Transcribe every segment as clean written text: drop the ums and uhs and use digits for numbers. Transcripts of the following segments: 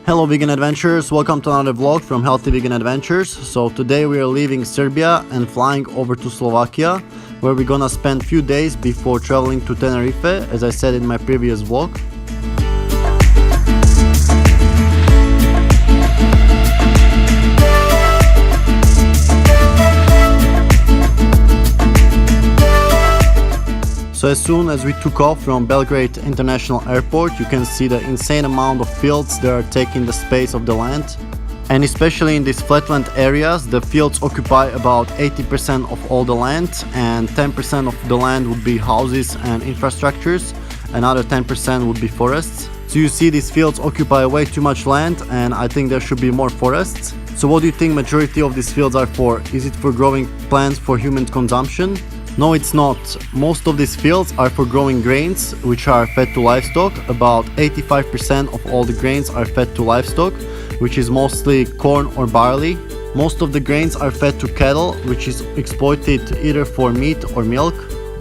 Hello vegan adventurers, welcome to another vlog from Healthy Vegan Adventures. So today we are leaving Serbia and flying over to Slovakia, where we're gonna spend few days before traveling to Tenerife, as I said in my previous vlog. So as soon as we took off from Belgrade International Airport, you can see the insane amount of fields that are taking the space of the land. And especially in these flatland areas, the fields occupy about 80% of all the land, and 10% of the land would be houses and infrastructures, another 10% would be forests. So you see these fields occupy way too much land, and I think there should be more forests. So what do you think majority of these fields are for? Is it for growing plants for human consumption? No, it's not. Most of these fields are for growing grains, which are fed to livestock. About 85% of all the grains are fed to livestock, which is mostly corn or barley. Most of the grains are fed to cattle, which is exploited either for meat or milk.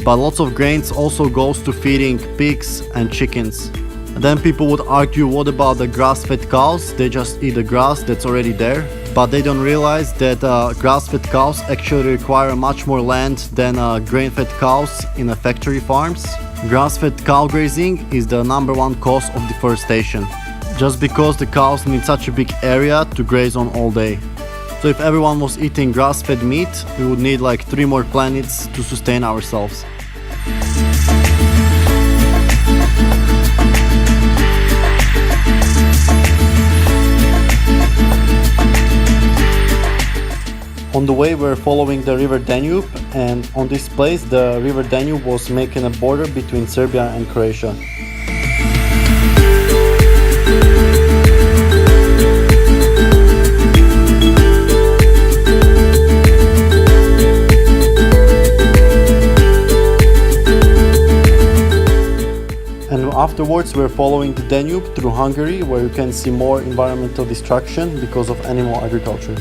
But lots of grains also goes to feeding pigs and chickens. And then people would argue, what about the grass-fed cows? They just eat the grass that's already there. But they don't realize that grass-fed cows actually require much more land than grain-fed cows in factory farms. Grass-fed cow grazing is the #1 cause of deforestation, just because the cows need such a big area to graze on all day. So if everyone was eating grass-fed meat, we would need like 3 more planets to sustain ourselves. On the way we're following the river Danube, and on this place the river Danube was making a border between Serbia and Croatia. And afterwards we're following the Danube through Hungary, where you can see more environmental destruction because of animal agriculture.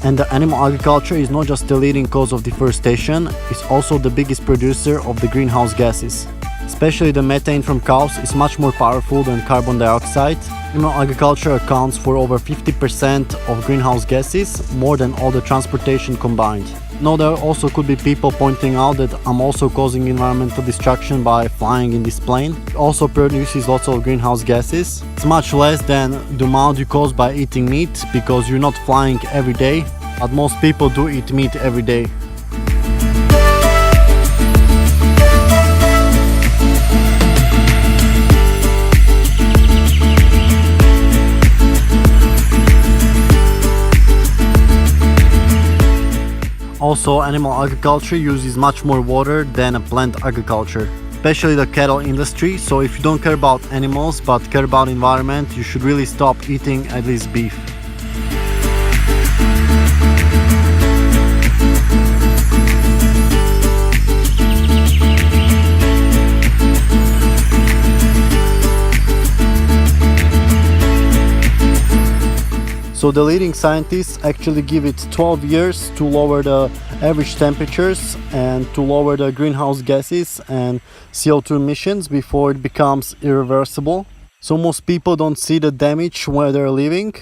And the animal agriculture is not just the leading cause of deforestation, it's also the biggest producer of the greenhouse gases. Especially the methane from cows is much more powerful than carbon dioxide. Animal agriculture accounts for over 50% of greenhouse gases, more than all the transportation combined. Now there also could be people pointing out that I'm also causing environmental destruction by flying in this plane. It also produces lots of greenhouse gases. It's much less than the amount you cause by eating meat, because you're not flying every day, but most people do eat meat every day. Also, animal agriculture uses much more water than a plant agriculture, especially the cattle industry. So if you don't care about animals but care about environment, you should really stop eating at least beef. So the leading scientists actually give it 12 years to lower the average temperatures and to lower the greenhouse gases and CO2 emissions before it becomes irreversible. So most people don't see the damage where they're living.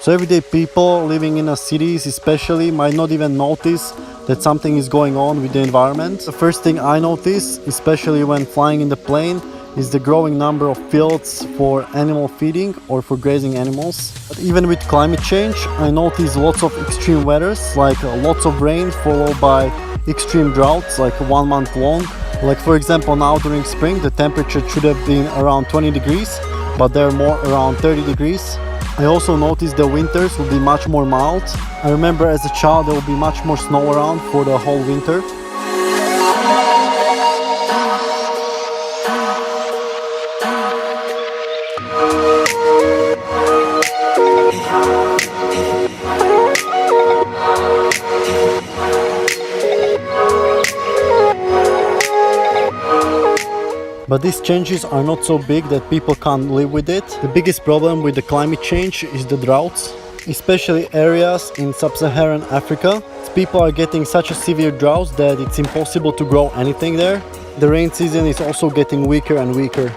So everyday people living in cities especially might not even notice that something is going on with the environment. The first thing I notice, especially when flying in the plane, is the growing number of fields for animal feeding or for grazing animals. But even with climate change, I notice lots of extreme weathers, like lots of rain followed by extreme droughts, like 1 month long. Like for example, now during spring the temperature should have been around 20 degrees, but they're more around 30 degrees. I also noticed the winters will be much more mild. I remember as a child there will be much more snow around for the whole winter. But these changes are not so big that people can't live with it. The biggest problem with the climate change is the droughts, especially areas in sub-Saharan Africa. People are getting such a severe drought that it's impossible to grow anything there. The rain season is also getting weaker and weaker.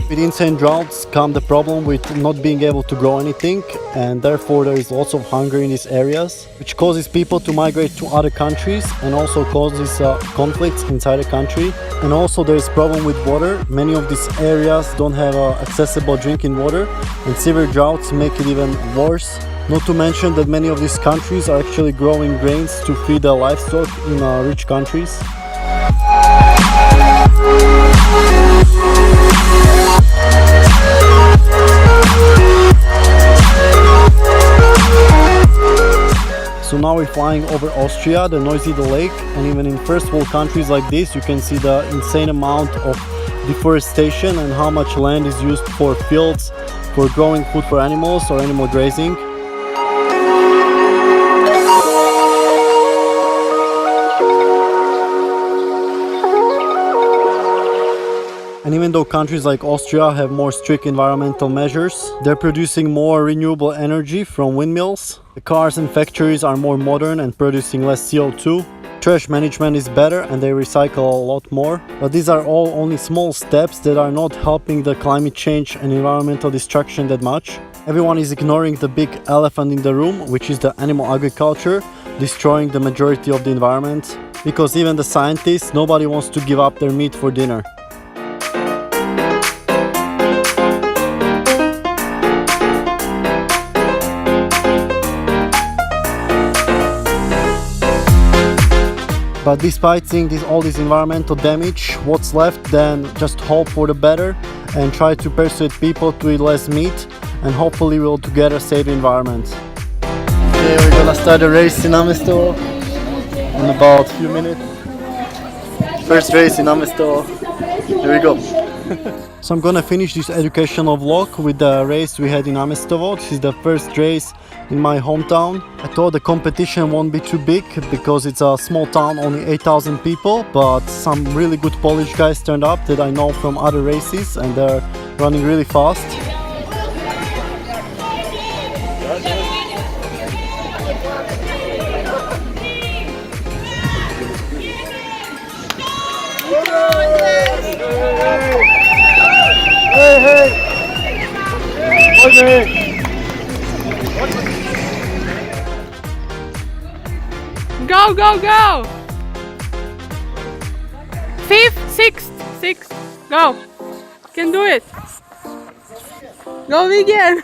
With insane droughts come the problem with not being able to grow anything, and therefore there is lots of hunger in these areas, which causes people to migrate to other countries and also causes conflicts inside the country. And also there is problem with water. Many of these areas don't have accessible drinking water, and severe droughts make it even worse. Not to mention that many of these countries are actually growing grains to feed their livestock in rich countries. So now we're flying over Austria, the noisy lake, and even in first world countries like this you can see the insane amount of deforestation and how much land is used for fields, for growing food for animals or animal grazing. And even though countries like Austria have more strict environmental measures, they're producing more renewable energy from windmills. The cars and factories are more modern and producing less CO2. Trash management is better and they recycle a lot more. But these are all only small steps that are not helping the climate change and environmental destruction that much. Everyone is ignoring the big elephant in the room, which is the animal agriculture, destroying the majority of the environment. Because even the scientists, nobody wants to give up their meat for dinner. But despite seeing all this environmental damage, what's left then just hope for the better and try to persuade people to eat less meat, and hopefully we'll together save the environment. Okay, we're gonna start a race in Namestovo in about a few minutes. First race in Namestovo. Here we go. So I'm gonna finish this educational vlog with the race we had in Namestovo. This is the first race in my hometown. I thought the competition won't be too big because it's a small town, only 8,000 people, but some really good Polish guys turned up that I know from other races and they're running really fast. Hey, hey! Okay. Go, go, go! Fifth, sixth, go! Can do it! Go again!